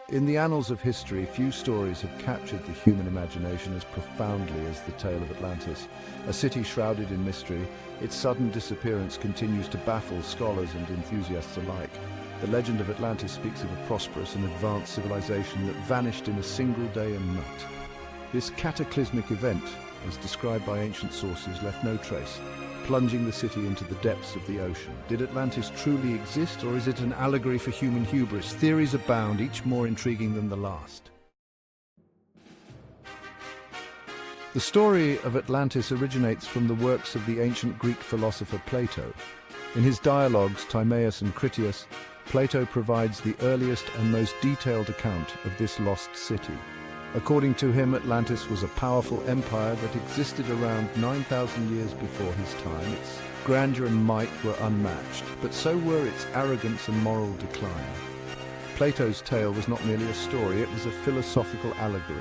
In the annals of history, few stories have captured the human imagination as profoundly as the tale of Atlantis. A city shrouded in mystery, its sudden disappearance continues to baffle scholars and enthusiasts alike. The legend of Atlantis speaks of a prosperous and advanced civilization that vanished in a single day and night. This cataclysmic event, as described by ancient sources, left no trace, plunging the city into the depths of the ocean. Did Atlantis truly exist, or is it an allegory for human hubris? Theories abound, each more intriguing than the last. The story of Atlantis originates from the works of the ancient Greek philosopher Plato. In his dialogues, Timaeus and Critias, Plato provides the earliest and most detailed account of this lost city. According to him, Atlantis was a powerful empire that existed around 9,000 years before his time. Its grandeur and might were unmatched, but so were its arrogance and moral decline. Plato's tale was not merely a story, it was a philosophical allegory.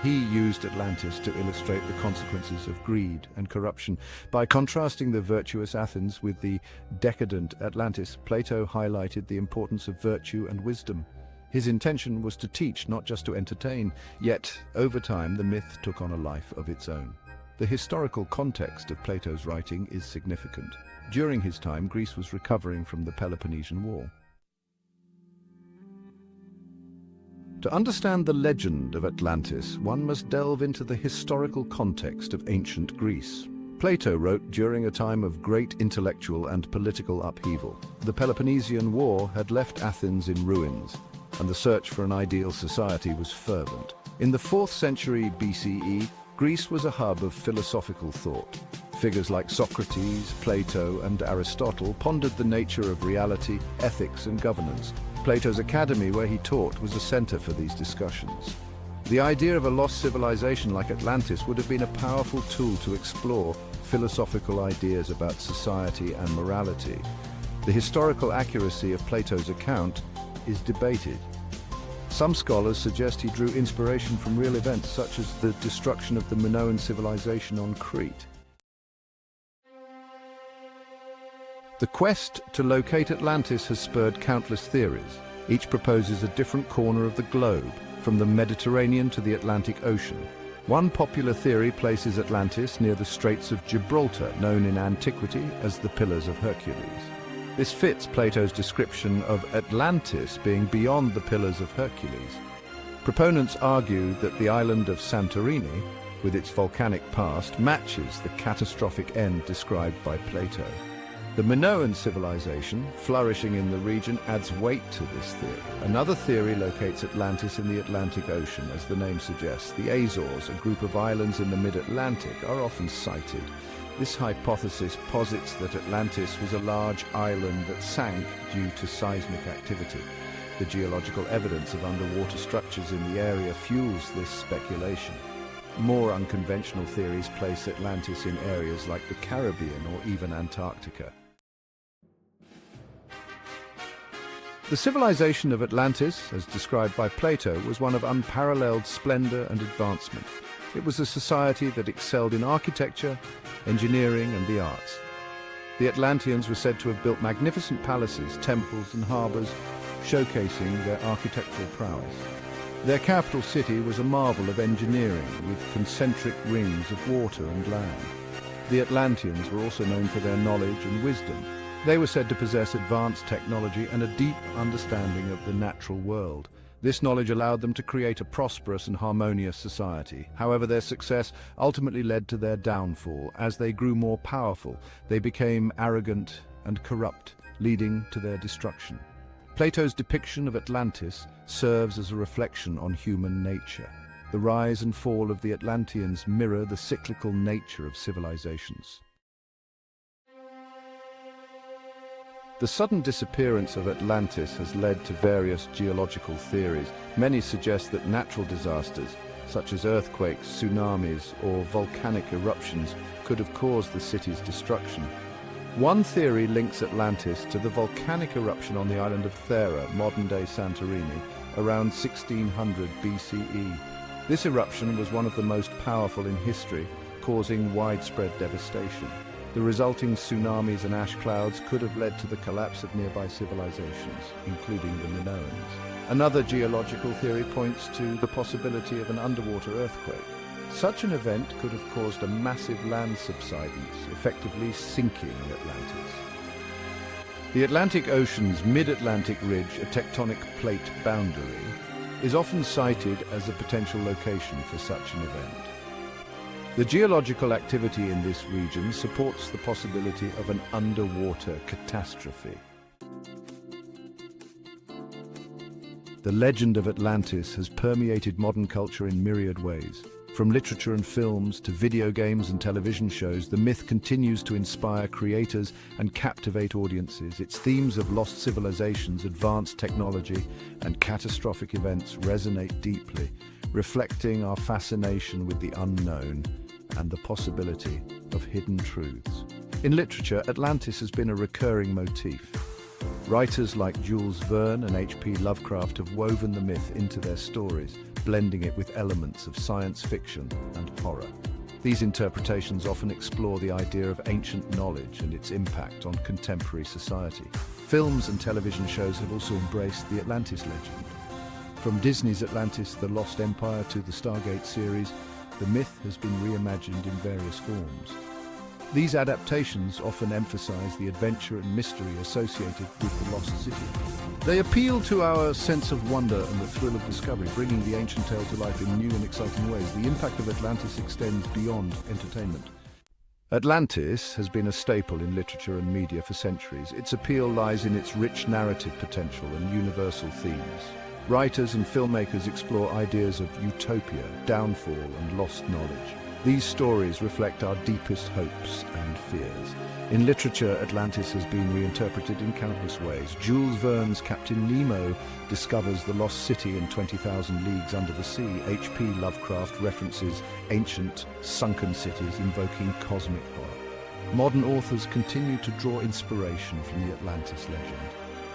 He used Atlantis to illustrate the consequences of greed and corruption. By contrasting the virtuous Athens with the decadent Atlantis, Plato highlighted the importance of virtue and wisdom. His intention was to teach, not just to entertain, yet over time the myth took on a life of its own. The historical context of Plato's writing is significant. During his time, Greece was recovering from the Peloponnesian War. To understand the legend of Atlantis, one must delve into the historical context of ancient Greece. Plato wrote during a time of great intellectual and political upheaval. The Peloponnesian War had left Athens in ruins, and the search for an ideal society was fervent. In the 4th century BCE, Greece was a hub of philosophical thought. Figures like Socrates, Plato, and Aristotle pondered the nature of reality, ethics, and governance. Plato's academy, where he taught, was a center for these discussions. The idea of a lost civilization like Atlantis would have been a powerful tool to explore philosophical ideas about society and morality. The historical accuracy of Plato's account is debated. Some scholars suggest he drew inspiration from real events such as the destruction of the Minoan civilization on Crete. The quest to locate Atlantis has spurred countless theories. Each proposes a different corner of the globe, from the Mediterranean to the Atlantic Ocean. One popular theory places Atlantis near the Straits of Gibraltar, known in antiquity as the Pillars of Hercules. This fits Plato's description of Atlantis being beyond the Pillars of Hercules. Proponents argue that the island of Santorini, with its volcanic past, matches the catastrophic end described by Plato. The Minoan civilization, flourishing in the region, adds weight to this theory. Another theory locates Atlantis in the Atlantic Ocean. As the name suggests, the Azores, a group of islands in the mid-Atlantic, are often cited. This hypothesis posits that Atlantis was a large island that sank due to seismic activity. The geological evidence of underwater structures in the area fuels this speculation. More unconventional theories place Atlantis in areas like the Caribbean or even Antarctica. The civilization of Atlantis, as described by Plato, was one of unparalleled splendor and advancement. It was a society that excelled in architecture, engineering, and the arts. The Atlanteans were said to have built magnificent palaces, temples, and harbors, showcasing their architectural prowess. Their capital city was a marvel of engineering, with concentric rings of water and land. The Atlanteans were also known for their knowledge and wisdom. They were said to possess advanced technology and a deep understanding of the natural world. This knowledge allowed them to create a prosperous and harmonious society. However, their success ultimately led to their downfall. As they grew more powerful, they became arrogant and corrupt, leading to their destruction. Plato's depiction of Atlantis serves as a reflection on human nature. The rise and fall of the Atlanteans mirror the cyclical nature of civilizations. The sudden disappearance of Atlantis has led to various geological theories. Many suggest that natural disasters, such as earthquakes, tsunamis, or volcanic eruptions, could have caused the city's destruction. One theory links Atlantis to the volcanic eruption on the island of Thera, modern-day Santorini, around 1600 BCE. This eruption was one of the most powerful in history, causing widespread devastation. The resulting tsunamis and ash clouds could have led to the collapse of nearby civilizations, including the Minoans. Another geological theory points to the possibility of an underwater earthquake. Such an event could have caused a massive land subsidence, effectively sinking Atlantis. The Atlantic Ocean's mid-Atlantic ridge, a tectonic plate boundary, is often cited as a potential location for such an event. The geological activity in this region supports the possibility of an underwater catastrophe. The legend of Atlantis has permeated modern culture in myriad ways. From literature and films to video games and television shows, the myth continues to inspire creators and captivate audiences. Its themes of lost civilizations, advanced technology, and catastrophic events resonate deeply, reflecting our fascination with the unknown and the possibility of hidden truths. In literature, Atlantis has been a recurring motif. Writers like Jules Verne and H.P. Lovecraft have woven the myth into their stories, blending it with elements of science fiction and horror. These interpretations often explore the idea of ancient knowledge and its impact on contemporary society. Films and television shows have also embraced the Atlantis legend. From Disney's Atlantis, The Lost Empire to the Stargate series, the myth has been reimagined in various forms. These adaptations often emphasize the adventure and mystery associated with the lost city. They appeal to our sense of wonder and the thrill of discovery, bringing the ancient tale to life in new and exciting ways. The impact of Atlantis extends beyond entertainment. Atlantis has been a staple in literature and media for centuries. Its appeal lies in its rich narrative potential and universal themes. Writers and filmmakers explore ideas of utopia, downfall, and lost knowledge. These stories reflect our deepest hopes and fears. In literature, Atlantis has been reinterpreted in countless ways. Jules Verne's Captain Nemo discovers the lost city in 20,000 Leagues Under the Sea. H.P. Lovecraft references ancient, sunken cities invoking cosmic horror. Modern authors continue to draw inspiration from the Atlantis legend.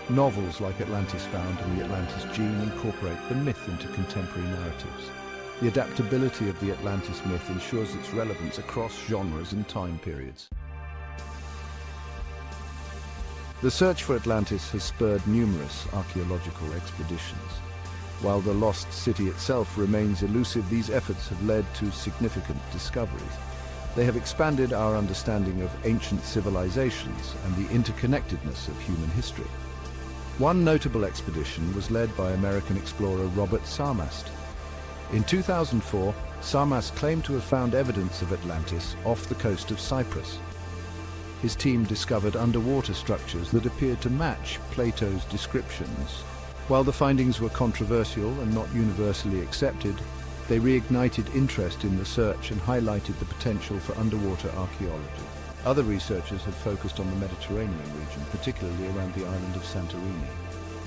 Novels like Atlantis Found and The Atlantis Gene incorporate the myth into contemporary narratives. The adaptability of the Atlantis myth ensures its relevance across genres and time periods. The search for Atlantis has spurred numerous archaeological expeditions. While the lost city itself remains elusive, these efforts have led to significant discoveries. They have expanded our understanding of ancient civilizations and the interconnectedness of human history. One notable expedition was led by American explorer Robert Sarmast. In 2004, Sarmast claimed to have found evidence of Atlantis off the coast of Cyprus. His team discovered underwater structures that appeared to match Plato's descriptions. While the findings were controversial and not universally accepted, they reignited interest in the search and highlighted the potential for underwater archaeology. Other researchers have focused on the Mediterranean region, particularly around the island of Santorini.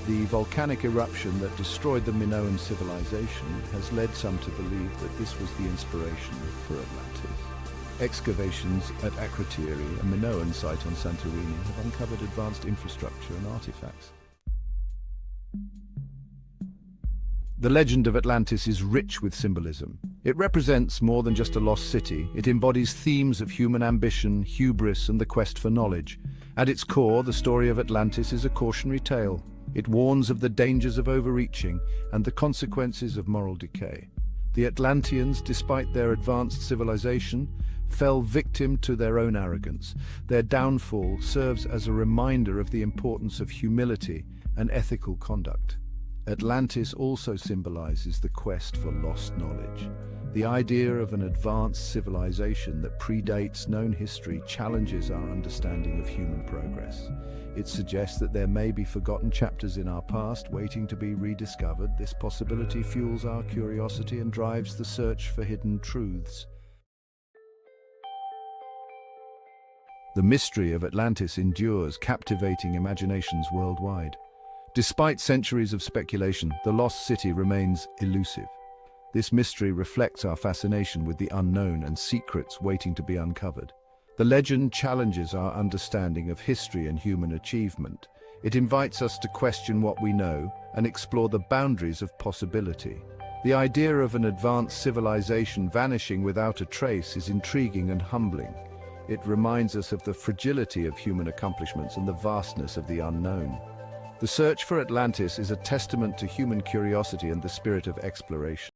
The volcanic eruption that destroyed the Minoan civilization has led some to believe that this was the inspiration for Atlantis. Excavations at Akrotiri, a Minoan site on Santorini, have uncovered advanced infrastructure and artifacts. The legend of Atlantis is rich with symbolism. It represents more than just a lost city. It embodies themes of human ambition, hubris, and the quest for knowledge. At its core, the story of Atlantis is a cautionary tale. It warns of the dangers of overreaching and the consequences of moral decay. The Atlanteans, despite their advanced civilization, fell victim to their own arrogance. Their downfall serves as a reminder of the importance of humility and ethical conduct. Atlantis also symbolizes the quest for lost knowledge. The idea of an advanced civilization that predates known history challenges our understanding of human progress. It suggests that there may be forgotten chapters in our past waiting to be rediscovered. This possibility fuels our curiosity and drives the search for hidden truths. The mystery of Atlantis endures, captivating imaginations worldwide. Despite centuries of speculation, the lost city remains elusive. This mystery reflects our fascination with the unknown and secrets waiting to be uncovered. The legend challenges our understanding of history and human achievement. It invites us to question what we know and explore the boundaries of possibility. The idea of an advanced civilization vanishing without a trace is intriguing and humbling. It reminds us of the fragility of human accomplishments and the vastness of the unknown. The search for Atlantis is a testament to human curiosity and the spirit of exploration.